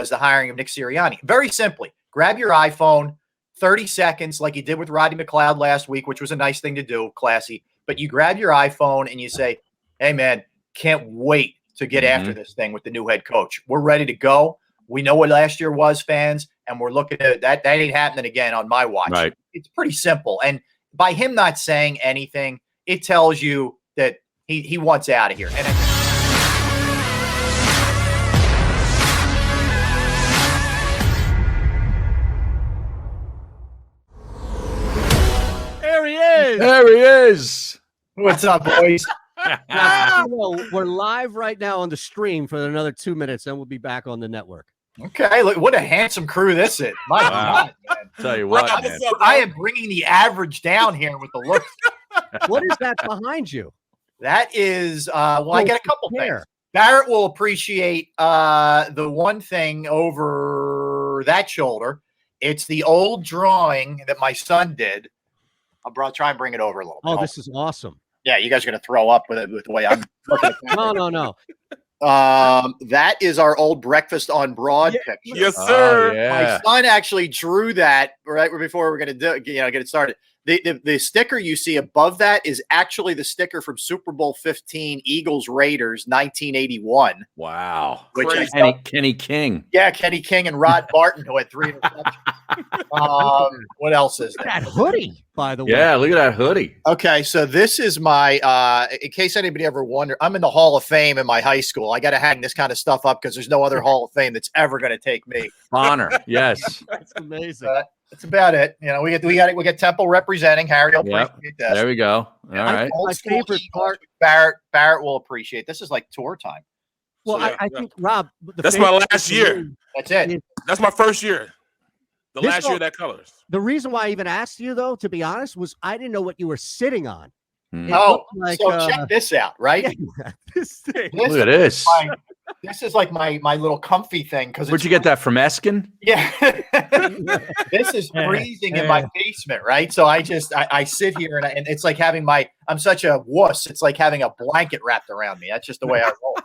the hiring of Nick Sirianni. Very simply, grab your iPhone, 30 seconds, like you did with Rodney McLeod last week, which was a nice thing to do, classy. But you grab your iPhone and you say, hey, man, can't wait to get after this thing with the new head coach. We're ready to go. We know what last year was, fans, and we're looking at that. That ain't happening again on my watch. Right. It's pretty simple. And by him not saying anything, it tells you that he wants out of here. And There he is. There he is. what's up, boys? We're live right now on the stream for another 2 minutes, and we'll be back on the network. Okay, look, what a handsome crew this is. My God, man. Tell you what, man. I am bringing the average down here with the look. What is that behind you? That is, well, I get a couple things. Barrett will appreciate the one thing over that shoulder. It's the old drawing that my son did. I'll try and bring it over a little bit. Oh, this is awesome. Yeah, you guys are going to throw up with it with the way I'm looking at No. that is our old Breakfast on Broad picture. Yes, sir. Oh, yeah. My son actually drew that right before we're going to get it started. The sticker you see above that is actually the sticker from Super Bowl 15 Eagles Raiders 1981. Wow. Which is Kenny King. Yeah, Kenny King and Rod Barton, who had 3 interceptions. What else is there? That hoodie, by the way. Yeah, look at that hoodie. Okay, so this is my in case anybody ever wondered, I'm in the Hall of Fame in my high school. I got to hang this kind of stuff up because there's no other Hall of Fame that's ever going to take me. Honor, yes. That's amazing. That's about it. You know, we get Temple representing. Harry will appreciate this. There we go. All right. Old My school favorite Eagles, part. Barrett will appreciate. This is like tour time. Well, So, I think, Rob, That's my last year. That's it. That's my first year. The This last one- year that colors. the reason why I even asked you, though, to be honest, was I didn't know what you were sitting on. Hmm. It Oh, looked like, so check this out, right? yeah, this thing. This Look at this. This is like my little comfy thing because Where'd you get that from, Eskin? Yeah, this is freezing in my basement, right? So I sit here and it's like having I'm such a wuss. It's like having a blanket wrapped around me. That's just the way I roll.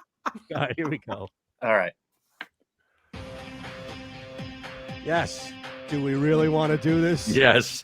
All right, here we go. All right. Yes. Do we really want to do this? Yes.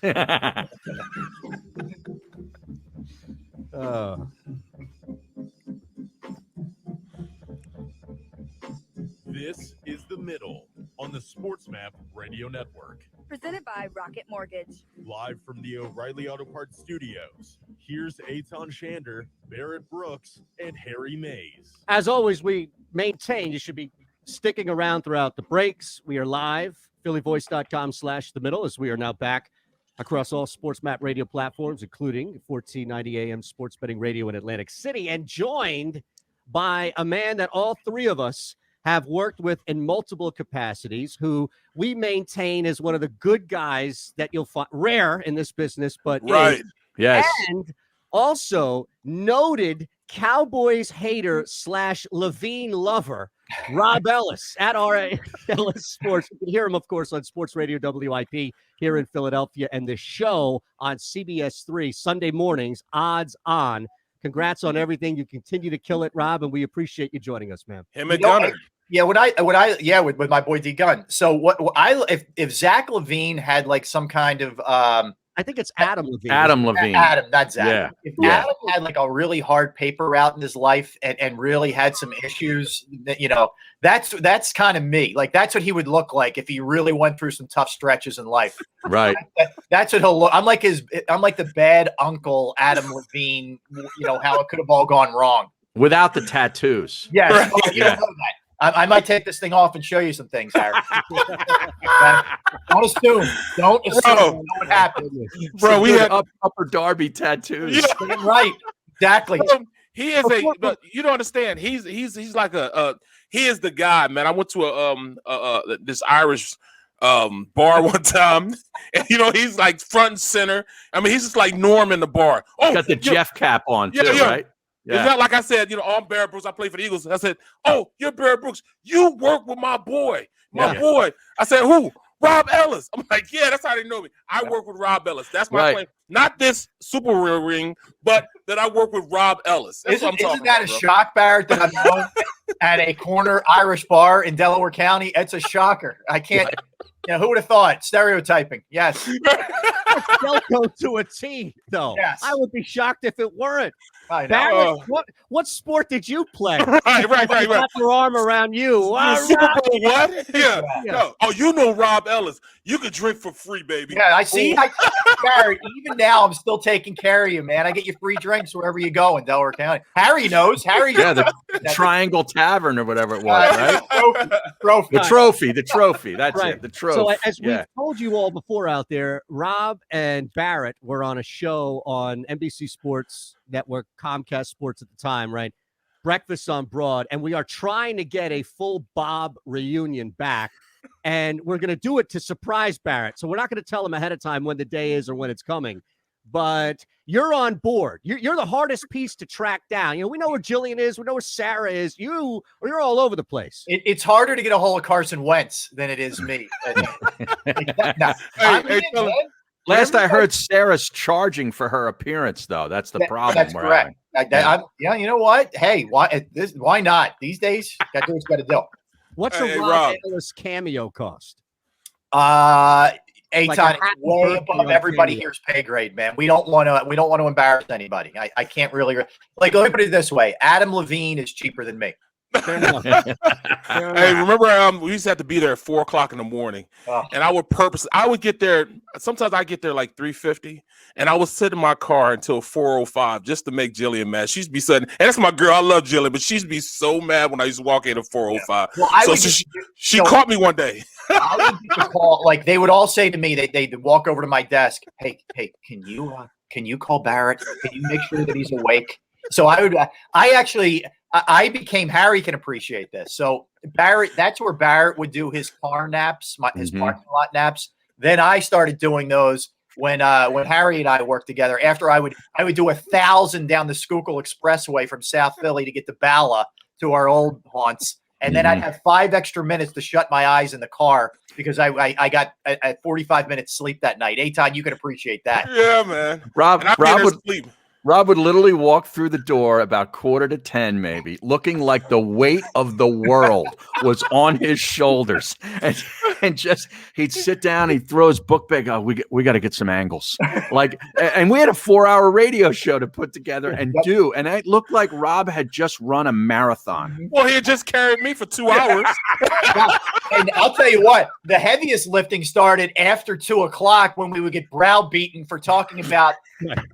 This is The Middle on the SportsMap Radio Network. Presented by Rocket Mortgage. Live from the O'Reilly Auto Parts Studios, here's Eitan Shander, Barrett Brooks, and Harry Mays. As always, we maintain you should be sticking around throughout the breaks. We are live, phillyvoice.com/themiddle, as we are now back across all SportsMap radio platforms, including 1490 AM Sports Betting Radio in Atlantic City, and joined by a man that all three of us have worked with in multiple capacities, who we maintain is one of the good guys that you'll find rare in this business, but Right. Yes. and also noted Cowboys hater / Levine lover, Rob Ellis at RA Ellis Sports. You can hear him, of course, on Sports Radio WIP here in Philadelphia, and the show on CBS3 Sunday mornings, Odds On. Congrats on everything. You continue to kill it, Rob, and we appreciate you joining us, man. Him and Gunner. Yeah, with my boy D Gunn. So if Zach Levine had like some kind of I think it's Adam Levine. Adam Levine. Adam, not Zach. Yeah. If Yeah. Adam had like a really hard paper route in his life and really had some issues, that's kind of me. Like that's what he would look like if he really went through some tough stretches in life. Right. That's what he'll look. I'm like the bad uncle Adam Levine. How it could have all gone wrong. Without the tattoos. Yes, Right. you don't know that. I might take this thing off and show you some things, Harry. Don't assume. Don't assume. Bro. You know what happened. Bro, we had upper Darby tattoos. Yeah. Right. Exactly. He is but you don't understand. He's like he is the guy, man. I went to this Irish bar one time, and he's like front and center. I mean, he's just like Norm in the bar. Oh, Got the Jeff cap on too, yeah. right? It's not like I said, I'm Barrett Brooks. I play for the Eagles. I said, oh, you're Barrett Brooks. You work with my boy. My boy. I said, who? Rob Ellis. I'm like, yeah, that's how they know me. I work with Rob Ellis. That's my claim. Not this Super ring, but that I work with Rob Ellis. That's what I'm talking isn't that about, a shock, Barrett, that I'm known at a corner Irish bar in Delaware County? It's a shocker. I can't, who would have thought? Stereotyping. Yes. Delco to a T, though. Yes. I would be shocked if it weren't. I know. Barrett, what sport did you play? Right. Wrap your arm around you. Super Bowl what? Yeah. No. Oh, you know Rob Ellis. You could drink for free, baby. Yeah, I see. Barrett, even now, I'm still taking care of you, man. I get you free drinks wherever you go in Delaware County. Harry knows. Harry. Yeah, the Triangle Tavern or whatever it was, right? Trophy. The trophy. That's Right. it. The trophy. So as we've told you all before out there, Rob and Barrett were on a show on NBC Sports Network, Comcast Sports at the time, right? Breakfast on Broad, and we are trying to get a full Bob reunion back, and we're going to do it to surprise Barrett. So we're not going to tell him ahead of time when the day is or when it's coming, but you're on board. You're the hardest piece to track down. We know where Jillian is. We know where Sarah is. You're all over the place. It's harder to get a hold of Carson Wentz than it is me. Last I heard, Sarah's charging for her appearance, though. That's the problem. That's correct. You know what? Hey, why not? These days, got to do what you got to do. What's a Rob Ellis cameo cost? Eitan, Like it's way above everybody here's pay grade, man. We don't want to embarrass anybody. I can't really let me put it this way. Adam Levine is cheaper than me. Hey, remember we used to have to be there at 4 o'clock in the morning, and I would get there. Sometimes I get there like 3:50, and I would sit in my car until 4:05 just to make Jillian mad. She'd be sudden, and that's my girl. I love Jillian, but she'd be so mad when I used to walk in at 4:05. Well, she caught me one day. I would get the call, like they would all say to me, they'd walk over to my desk. Hey, can you call Barrett? Can you make sure that he's awake? So I became, Harry can appreciate this. So Barrett, that's where Barrett would do his car naps, his parking lot naps. Then I started doing those when Harry and I worked together. After I would do 1,000 down the Schuylkill Expressway from South Philly to get to Bala to our old haunts. And then I'd have 5 extra minutes to shut my eyes in the car because I got a 45 minutes sleep that night. Eitan, you can appreciate that. Yeah, man. Rob would literally walk through the door about 9:45, maybe, looking like the weight of the world was on his shoulders, and just he'd sit down, he'd throw his book bag. Oh, we got to get some angles, and we had a 4-hour radio show to put together and do, and it looked like Rob had just run a marathon. Well, he had just carried me for 2 hours. And I'll tell you what, the heaviest lifting started after 2 o'clock when we would get browbeaten for talking about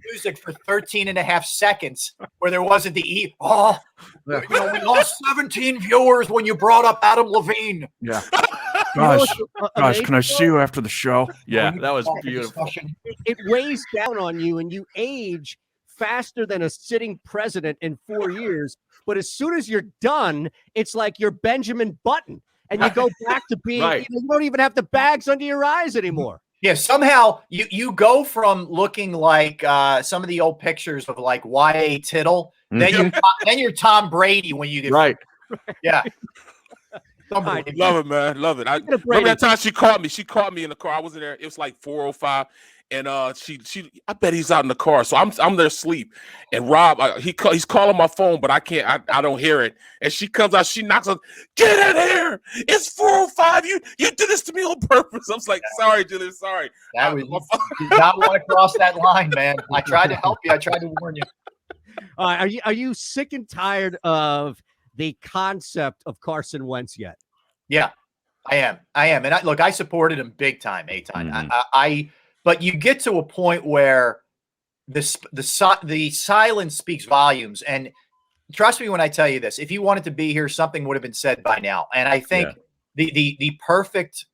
music for 13.5 seconds where there wasn't the we lost 17 viewers when you brought up Adam Levine. Yeah. Guys, can I see you after the show? Yeah, that was beautiful. It weighs down on you, and you age faster than a sitting president in 4 years. But as soon as you're done, it's like you're Benjamin Button, and you go back to being, you don't even have the bags under your eyes anymore. Yeah, somehow you go from looking like some of the old pictures of like Y.A. Tittle, then you're Tom Brady when you get yeah. Love it, man. Love it. I remember that time she caught me. She caught me in the car. I was in there. It was like 4:05, and I bet he's out in the car. So I'm there asleep, and Rob he's calling my phone, but I can't. I don't hear it. And she comes out. She knocks on. Get in here! It's 4:05. You did this to me on purpose. I was like, sorry, Jillian. Sorry. You did not want to cross that line, man. I tried to help you. I tried to warn you. Are you sick and tired of the concept of Carson Wentz yet? Yeah, I am. And I supported him big time, Eitan. But you get to a point where the silence speaks volumes. And trust me when I tell you this, if you wanted to be here, something would have been said by now. And I think the perfect,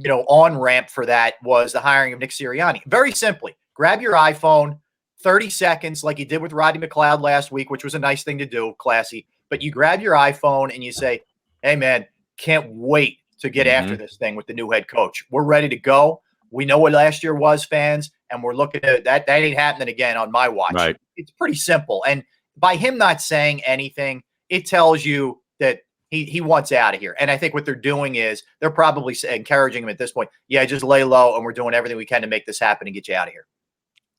on-ramp for that was the hiring of Nick Sirianni. Very simply, grab your iPhone, 30 seconds, like you did with Rodney McLeod last week, which was a nice thing to do, classy. But you grab your iPhone and you say, hey, man, can't wait to get after this thing with the new head coach. We're ready to go. We know what last year was, fans, and we're looking at that. That ain't happening again on my watch. Right. It's pretty simple. And by him not saying anything, it tells you that He wants out of here. And I think what they're doing is they're probably encouraging him at this point. Yeah, just lay low, and we're doing everything we can to make this happen and get you out of here.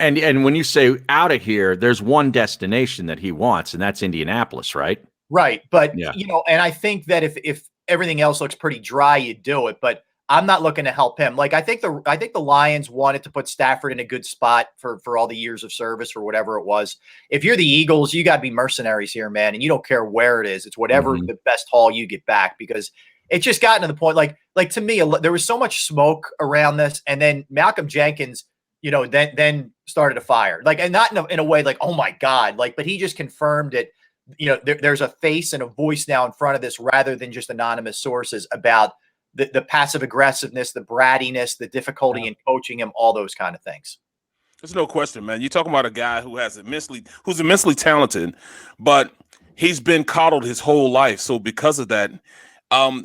And when you say out of here, there's one destination that he wants, and that's Indianapolis, right? Right. But, Yeah. and I think that if everything else looks pretty dry, you do it. But I'm not looking to help him. Like, I think the Lions wanted to put Stafford in a good spot for all the years of service or whatever it was. If you're the Eagles, you got to be mercenaries here, man. And you don't care where it is. It's whatever the best haul you get back, because it's just gotten to the point, like to me, there was so much smoke around this. And then Malcolm Jenkins, then started a fire, like, and not in a way like, oh my God, like, but he just confirmed it. There's a face and a voice now in front of this rather than just anonymous sources about the passive aggressiveness, the brattiness, the difficulty in coaching him, all those kind of things. There's no question, man. You're talking about a guy who's immensely talented, but he's been coddled his whole life. So because of that,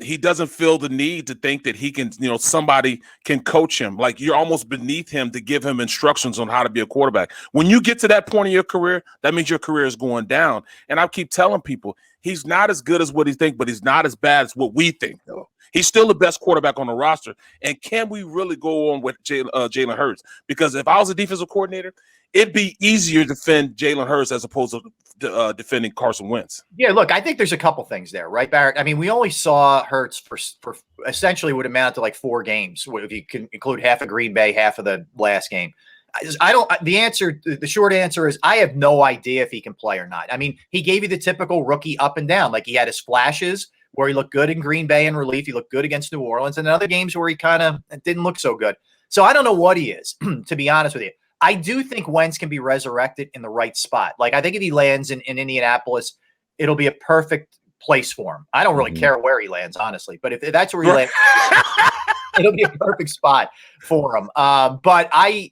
he doesn't feel the need to think that he can, somebody can coach him. Like, you're almost beneath him to give him instructions on how to be a quarterback. When you get to that point in your career, that means your career is going down. And I keep telling people, he's not as good as what he thinks, but he's not as bad as what we think, though. He's still the best quarterback on the roster. And can we really go on with Jalen Hurts? Because if I was a defensive coordinator, it'd be easier to defend Jalen Hurts as opposed to defending Carson Wentz. Yeah, look, I think there's a couple things there, right, Barrett? I mean, we only saw Hurts for essentially would amount to like 4 games, if you can include half of Green Bay, half of the last game. The short answer is I have no idea if he can play or not. I mean, he gave you the typical rookie up and down. Like, he had his flashes where he looked good in Green Bay in relief. He looked good against New Orleans, and in other games where he kind of didn't look so good. So I don't know what he is, to be honest with you. I do think Wentz can be resurrected in the right spot. Like, I think if he lands in Indianapolis, it'll be a perfect place for him. I don't really care where he lands, honestly, but if that's where he lands, it'll be a perfect spot for him. But I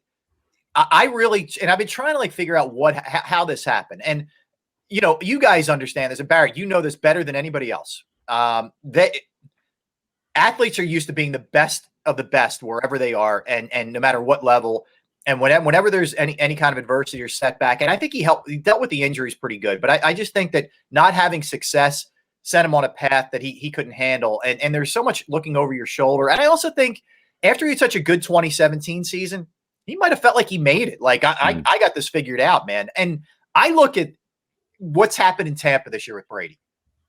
really, and I've been trying to figure out how this happened. And, you guys understand this, and Barrett, you know this better than anybody else. Athletes are used to being the best of the best wherever they are, and no matter what level. And whenever there's any kind of adversity or setback, and I think he dealt with the injuries pretty good, but I just think that not having success sent him on a path that he couldn't handle. And there's so much looking over your shoulder. And I also think after he had such a good 2017 season, he might have felt like he made it. Like, I got this figured out, man. And I look at what's happened in Tampa this year with Brady.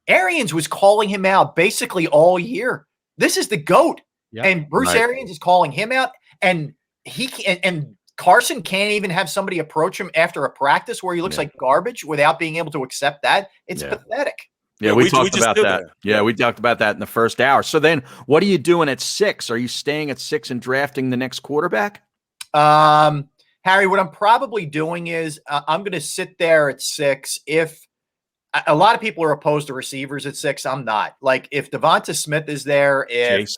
Arians was calling him out basically all year. This is the GOAT. Yep. And Bruce Arians is calling him out, and and Carson can't even have somebody approach him after a practice where he looks like garbage without being able to accept that. It's pathetic. Yeah, we talked about that. Yeah, we talked about that in the first hour. So then what are you doing at 6? Are you staying at 6 and drafting the next quarterback? Harry, what I'm probably doing is I'm going to sit there at 6. If a lot of people are opposed to receivers at 6, I'm not. Like, if Devonta Smith is there, if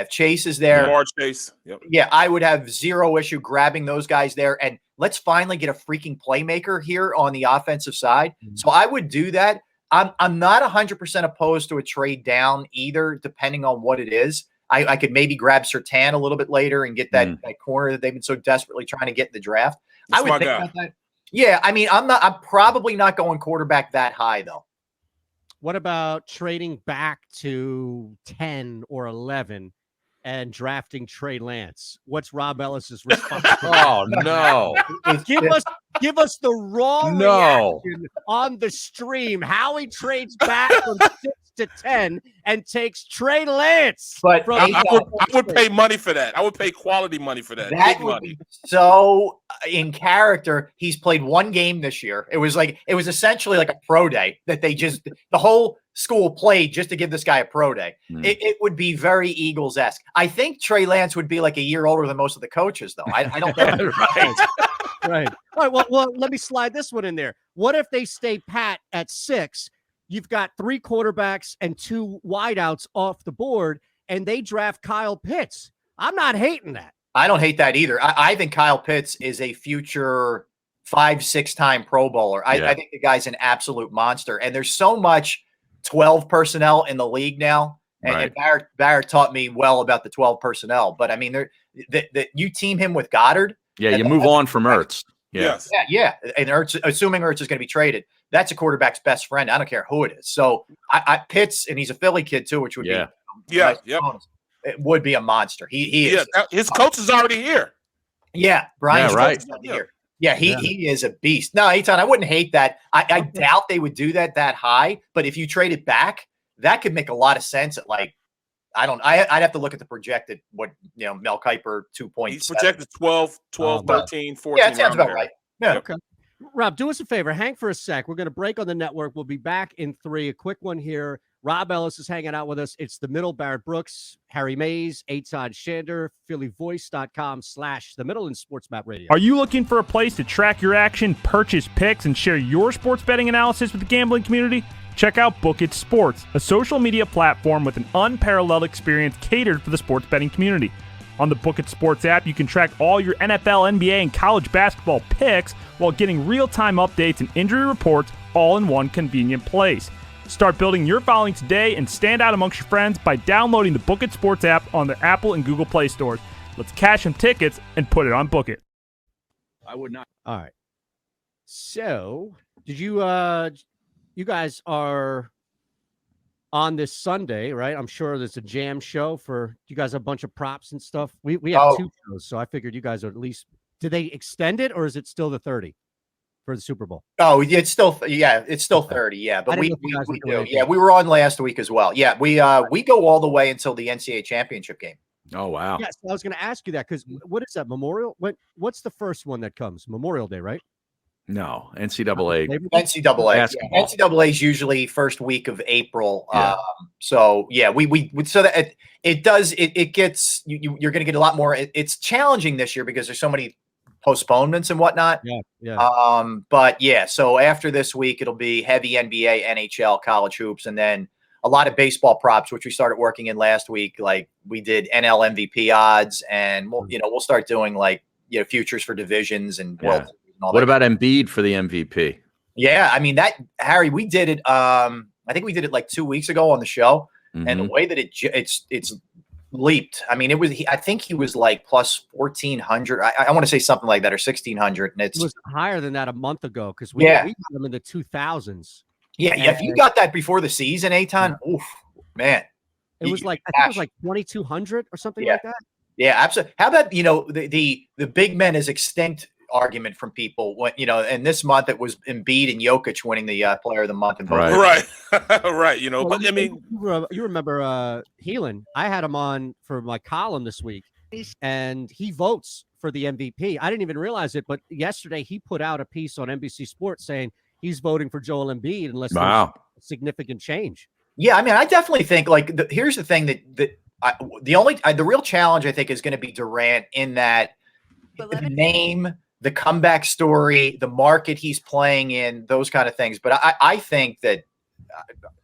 Chase is there, Chase. Yep. Yeah, I would have zero issue grabbing those guys there. And let's finally get a freaking playmaker here on the offensive side. So I would do that. I'm not 100% opposed to a trade down either, depending on what it is. I could maybe grab Surtain a little bit later and get that corner that they've been so desperately trying to get in the draft. I would think about that. Yeah, I mean, I'm probably not going quarterback that high, though. What about trading back to 10 or 11 and drafting Trey Lance? What's Rob Ellis's response? Oh, no. Give us the raw reaction on the stream. How he trades back from 6 to 10 and takes Trey Lance. But I would pay money for that. I would pay quality money for that. That Big would money. be so in character. He's played 1 game this year. It was essentially like a pro day that the whole school played just to give this guy a pro day. It would be very Eagles-esque. I think Trey Lance would be like a year older than most of the coaches, though. I don't know. Right. All right. Well, let me slide this one in there. What if they stay pat at 6? You've got 3 quarterbacks and 2 wideouts off the board, and they draft Kyle Pitts. I'm not hating that. I don't hate that either. I think Kyle Pitts is a future 5-6-time Pro Bowler. I think the guy's an absolute monster. And there's so much 12 personnel in the league now. And Barrett taught me well about the 12 personnel. But, I mean, you team him with Goddard. Yeah, you move on from Ertz. Yes. Yeah. And Ertz, assuming Ertz is going to be traded, that's a quarterback's best friend. I don't care who it is. So Pitts, and he's a Philly kid too, which would be yep. It would be a monster. He is. His coach is already here. Yeah, Brian's right. Here. Yeah, he is a beast. No, Eitan, I wouldn't hate that. I doubt they would do that high, but if you trade it back, that could make a lot of sense at like, I'd have to look at the projected, Mel Kiper 2.7. He's projected 12, 13, 14. Yeah, it sounds about right. Yeah. Okay. Rob, do us a favor. Hang for a sec. We're going to break on the network. We'll be back in 3. A quick one here. Rob Ellis is hanging out with us. It's the middle, Barrett Brooks, Harry Mays, Eitan Shander, phillyvoice.com/the middle, and Sports Map Radio. Are you looking for a place to track your action, purchase picks, and share your sports betting analysis with the gambling community? Check out JAKIB Sports, a social media platform with an unparalleled experience catered for the sports betting community. On the JAKIB Sports app, you can track all your NFL, NBA, and college basketball picks while getting real-time updates and injury reports all in one convenient place. Start building your following today and stand out amongst your friends by downloading the JAKIB Sports app on the Apple and Google Play stores. Let's cash some tickets and put it on Book It. I would not. All right. So, did you you guys are on this Sunday, right? I'm sure there's a jam show for you guys. A bunch of props and stuff. We have 2 shows, so I figured you guys are at least. Did they extend it, or is it still the 30 for the Super Bowl? Oh, it's still 30. Yeah, but we do. Yeah, we were on last week as well. Yeah, we go all the way until the NCAA championship game. Oh wow. Yes, I was going to ask you that because what is that Memorial? What's the first one that comes? Memorial Day, right? No, NCAA. NCAA. Basketball. NCAA is usually first week of April. Yeah. So yeah, we so that it does it gets you're going to get a lot more. It's challenging this year because there's so many postponements and whatnot. Yeah. But yeah, so after this week, it'll be heavy NBA, NHL, college hoops, and then a lot of baseball props, which we started working in last week. Like we did NL MVP odds, and we'll start doing like futures for divisions and World Series and all What that. about Embiid for the MVP? Yeah, I mean that Harry, we did it. I think we did it like 2 weeks ago on the show, and the way that it's leaped. I mean, I think he was like plus 1,400. I want to say something like that, or 1,600, and It was higher than that a month ago because we got them in the 2000s. Yeah. If you got that before the season, Eitan, oof, man, it was like I think it was like 2,200 or something like that. Yeah, absolutely. How about the big men is extinct argument from people when and this month it was Embiid and Jokic winning the player of the month in both. Right. Right. Well, But I mean, you remember Heelan? I had him on for my column this week, and he votes for the MVP. I didn't even realize it, but yesterday he put out a piece on NBC Sports saying he's voting for Joel Embiid unless there's significant change. Yeah, I mean, I definitely think here's the thing the real challenge I think is going to be Durant in that the name, the comeback story, the market he's playing in, those kind of things. But I think that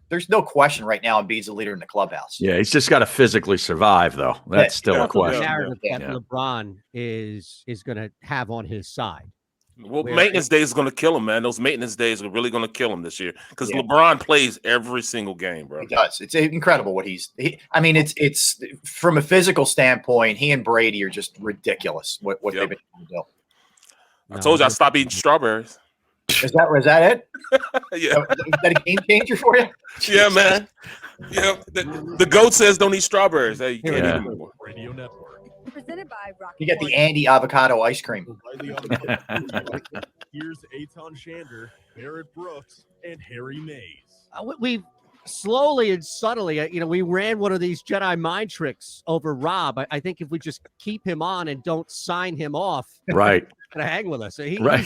there's no question right now Embiid's the leader in the clubhouse. Yeah, he's just got to physically survive, though. That's still a question. The narrative that LeBron is going to have on his side. Well, maintenance days is going to kill him, man. Those maintenance days are really going to kill him this year because LeBron plays every single game, bro. He does. It's incredible what I mean, it's from a physical standpoint, he and Brady are just ridiculous. What they've been able to do. I told you I stopped eating strawberries. Is that it? Yeah. Is that a game changer for you? Yeah, man. Yeah. The goat says don't eat strawberries. Hey, you can't eat them anymore. Radio Network. Presented by Rocket. You get the Andy avocado ice cream. Here's Eitan Shander, Barrett Brooks, and Harry Mays. We slowly and subtly, we ran one of these Jedi mind tricks over Rob. I think if we just keep him on and don't sign him off, right, gonna hang with us. He's a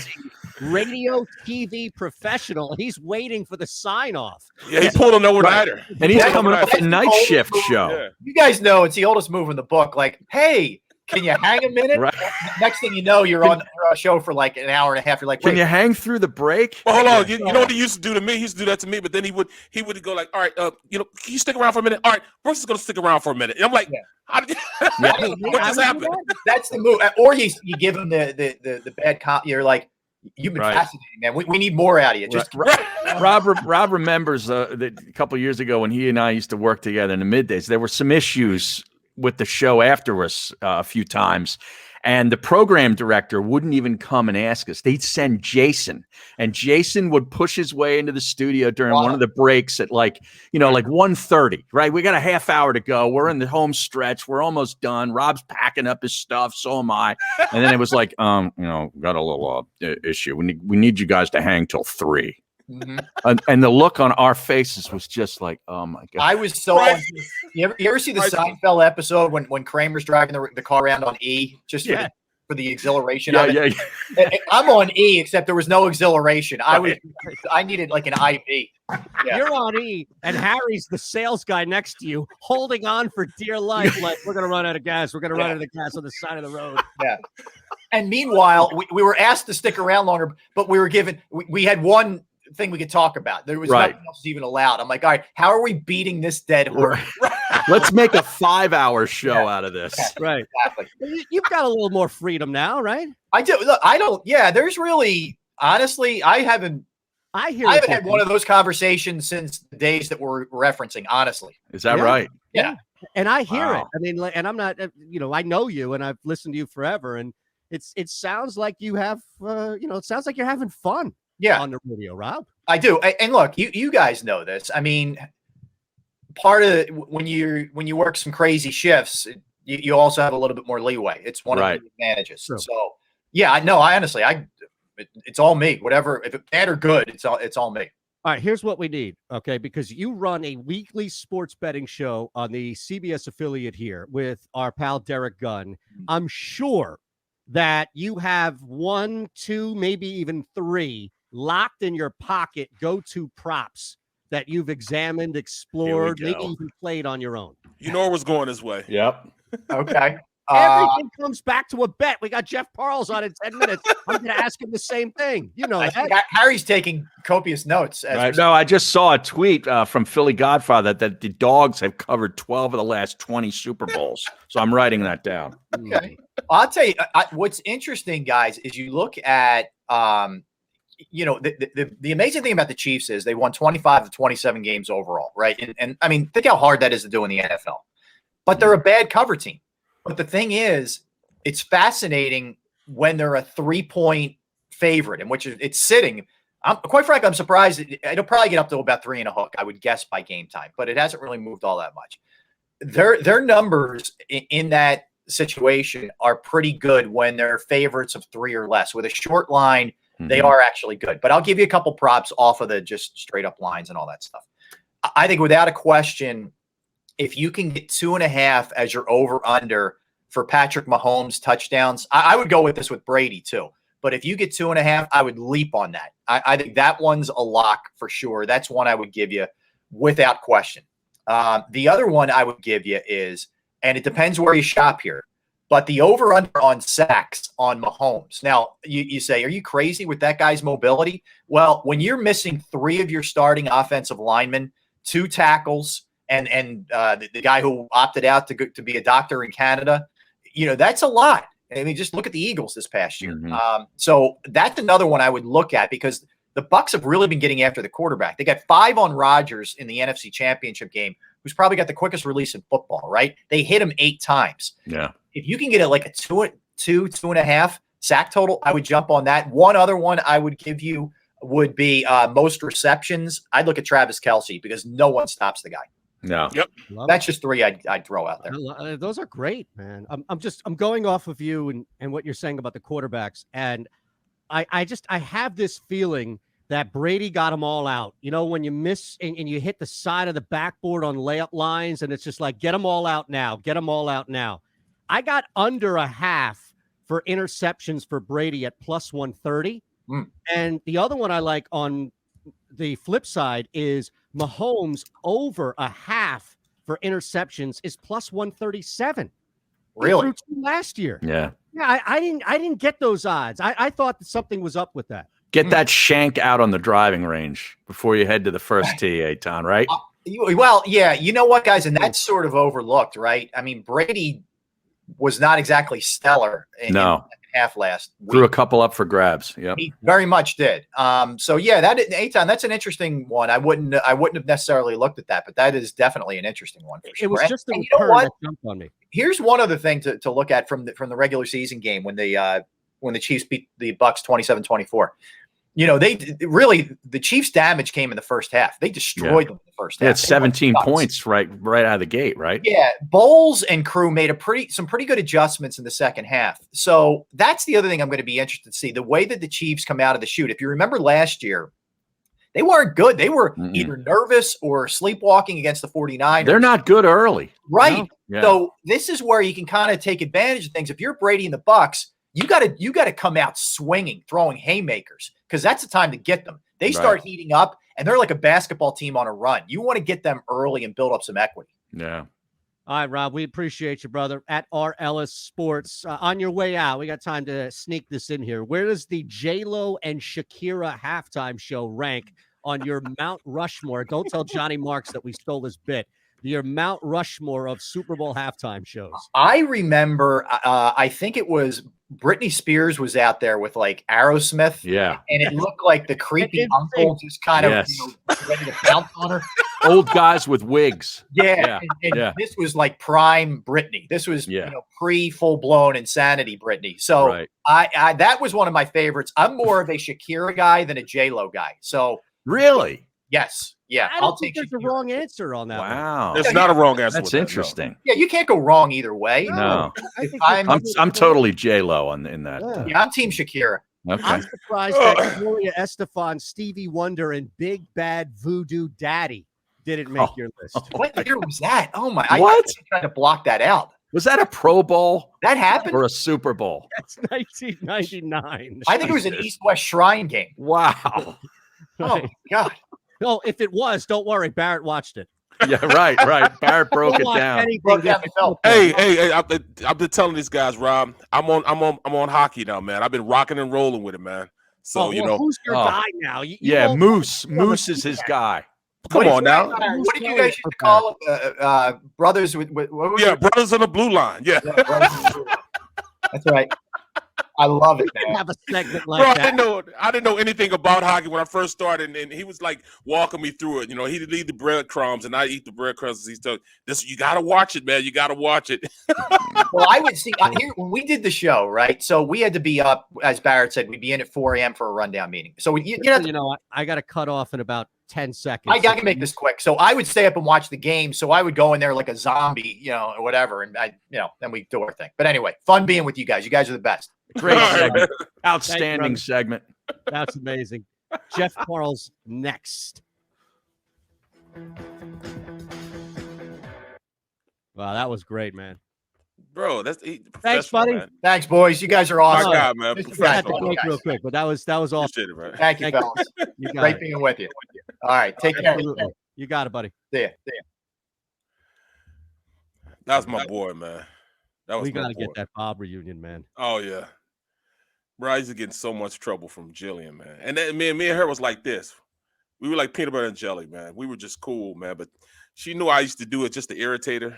radio TV professional. He's waiting for the sign off. Yeah, he pulled an overnighter, and he's coming off a night shift show. Yeah. You guys know it's the oldest move in the book. Like, hey, can you hang a minute? Right. Next thing you know, you're on a show for like an hour and a half. You're like, can you hang through the break? Well, hold on. You know what he used to do to me? He used to do that to me, but then he would go like, all right, can you stick around for a minute? All right, Brooks is going to stick around for a minute. And I'm like, how did what just happened? That's the move. Or you give him the bad comp. You're like, you've been fascinating, man. We need more out of you. Just Rob remembers that a couple of years ago when he and I used to work together in the middays, there were some issues with the show after us a few times. And the program director wouldn't even come and ask us. They'd send Jason, and Jason would push his way into the studio during one of the breaks at like 1:30, right? We got a half hour to go. We're in the home stretch. We're almost done. Rob's packing up his stuff. So am I. And then it was like, got a little issue. We need you guys to hang till 3. And the look on our faces was just like, oh my God. I was so. You ever see the Seinfeld episode when Kramer's driving the car around on E just for the exhilaration? Yeah. I'm on E, except there was no exhilaration. I needed like an IV. Yeah. You're on E, and Harry's the sales guy next to you, holding on for dear life. Like, we're gonna run out of gas. We're gonna run out of the gas on the side of the road. Yeah. And meanwhile, we were asked to stick around longer, but we were given. We had one thing we could talk about. There was nothing else even allowed. I'm like, all right, how are we beating this dead horse? Let's make a 5-hour show out of this. Right. Exactly. You've got a little more freedom now, right? I do. Look, I don't. Yeah, there's really, honestly, I haven't had one of those conversations since the days that we're referencing. Honestly, is that right? Yeah. And I hear it. I mean, and I'm not. I know you, and I've listened to you forever, and it sounds like you have. It sounds like you're having fun. Yeah, on the radio, Rob. I do. And look, you guys know this. I mean, part of when you work some crazy shifts, you also have a little bit more leeway. It's one of the advantages. True. So yeah, I know. I honestly, it's all me. Whatever, if it's bad or good, it's all me. All right, here's what we need, okay? Because you run a weekly sports betting show on the CBS affiliate here with our pal Derek Gunn. I'm sure that you have 1, 2, maybe even 3 locked in your pocket go-to props that you've examined, explored, maybe even played on your own. You know what's going this way. Yep. Okay. Everything comes back to a bet. We got Jeff Parles on in 10 minutes. I'm going to ask him the same thing. You know that. Harry's taking copious notes. No, I just saw a tweet from Philly Godfather that the Dogs have covered 12 of the last 20 Super Bowls. So I'm writing that down. Okay. I'll tell you, what's interesting, guys, is you look at the amazing thing about the Chiefs is they won 25 to 27 games overall, right? And I mean, think how hard that is to do in the NFL. But they're a bad cover team. But the thing is, it's fascinating when they're a 3-point favorite, in which it's sitting. Quite frankly, I'm surprised. It'll probably get up to about 3 and a hook, I would guess, by game time. But it hasn't really moved all that much. Their numbers in that situation are pretty good when they're favorites of 3 or less. With a short line, they are actually good. But I'll give you a couple props off of the just straight up lines and all that stuff. I think without a question, if you can get 2.5 as your over under for Patrick Mahomes touchdowns, I would go with this with Brady too. But if you get 2.5, I would leap on that. I think that one's a lock for sure. That's one I would give you without question. The other one I would give you is, and it depends where you shop here, but the over under on sacks on Mahomes. Now you say, are you crazy with that guy's mobility? Well, when you're missing 3 of your starting offensive linemen, 2 tackles, and the guy who opted out to be a doctor in Canada, that's a lot. I mean, just look at the Eagles this past year. So that's another one I would look at because the Bucs have really been getting after the quarterback. They got 5 on Rodgers in the NFC Championship game, who's probably got the quickest release in football, right? They hit him 8 times. Yeah. If you can get it like a 2.5 sack total, I would jump on that. One other one I would give you would be most receptions. I'd look at Travis Kelce because no one stops the guy. No. Yep. That's just 3 I'd throw out there. Those are great, man. I'm going off of you and what you're saying about the quarterbacks. And I have this feeling that Brady got them all out. When you miss and you hit the side of the backboard on layup lines, and it's just like, get them all out now. Get them all out now. I got under 0.5 for interceptions for Brady at plus 130. And the other one I like on the flip side is Mahomes over 0.5 for interceptions is plus 137. Really? Last year. Yeah. Yeah. I didn't get those odds. I thought that something was up with that. Get that shank out on the driving range before you head to the first tee, Eitan, right? Well, yeah. You know what, guys? And that's sort of overlooked, right? I mean, Brady was not exactly stellar in the half last week. Threw a couple up for grabs. Yeah, he very much did. So yeah, Eitan, that's an interesting one. I wouldn't have necessarily looked at that, but that is definitely an interesting one. For sure. It was just the return that jumped on me. Here's one other thing to look at from the regular season game when the Chiefs beat the Bucs 27-24. The Chiefs' damage came in the first half. They destroyed them in the first half. They had 17 points right out of the gate, right? Yeah, Bowles and crew made some pretty good adjustments in the second half. So that's the other thing I'm going to be interested to see, the way that the Chiefs come out of the chute. If you remember last year, they weren't good. They were either nervous or sleepwalking against the 49ers. They're not good early. Right. No? Yeah. So this is where you can kind of take advantage of things. If you're Brady and the Bucs, you got to come out swinging, throwing haymakers, because that's the time to get them. They start heating up, and they're like a basketball team on a run. You want to get them early and build up some equity. Yeah. All right, Rob, we appreciate you, brother. At Ellis Sports. On your way out, we got time to sneak this in here. Where does the J-Lo and Shakira halftime show rank on your Mount Rushmore? Don't tell Johnny Marks that we stole this bit. Your Mount Rushmore of Super Bowl halftime shows. I remember, I think it was Britney Spears was out there with like Aerosmith. Yeah. And it looked like the creepy uncle just kind of ready to pounce on her. Old guys with wigs. Yeah. And this was like prime Britney. This was pre full blown insanity Britney. So I that was one of my favorites. I'm more of a Shakira guy than a J-Lo guy. So really? Yes. Yeah. I don't think there's a wrong answer on that. Wow. There's not a wrong answer. That's interesting. Yeah, you can't go wrong either way. No. I'm totally J-Lo in that. Yeah, I'm Team Shakira. Okay. I'm surprised that Gloria Estefan, Stevie Wonder, and Big Bad Voodoo Daddy didn't make your list. What year was that? Oh my! What? I tried to block that out. Was that a Pro Bowl? That happened or a Super Bowl? That's 1999. I think it was an East-West Shrine game. Wow. Oh my God. No, if it was, don't worry. Barrett watched it. Yeah, right. Barrett broke it down. Hey, I've been telling these guys, Rob, I'm on hockey now, man. I've been rocking and rolling with it, man. So who's your guy now? Moose is his guy. Come on now. What did you guys used to call it? Brothers with what was it? Brothers on the blue line. Yeah. That's right. I love it, man. Have a segment like that. I didn't know anything about hockey when I first started, and he was like walking me through it. He'd leave the breadcrumbs, and I eat the breadcrumbs. He's telling this, you got to watch it, man. You got to watch it. Well, I would see here when we did the show, right? So we had to be up, as Barrett said, we'd be in at 4 a.m. for a rundown meeting. So I got to cut off in about 10 seconds. I got to make this quick. So I would stay up and watch the game. So I would go in there like a zombie, or whatever, and then we do our thing. But anyway, fun being with you guys. You guys are the best. Great segment. Outstanding segment. That's amazing. Jeff Quarles next. Wow, that was great, man. Bro, thanks, buddy. Man. Thanks, boys. You guys are awesome. My God, man. Real quick, but that was awesome. Appreciate it, man. Thank you, fellas. Great being with you. All right, take care. You got it, buddy. See ya. That was my boy, man. We got to get that Bob reunion, man. Oh, yeah. Bro, I used to get in so much trouble from Jillian, man. And then me and her was like this. We were like peanut butter and jelly, man. We were just cool, man. But she knew I used to do it just to irritate her.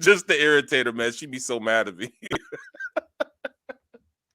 Just to irritate her, man. She'd be so mad at me.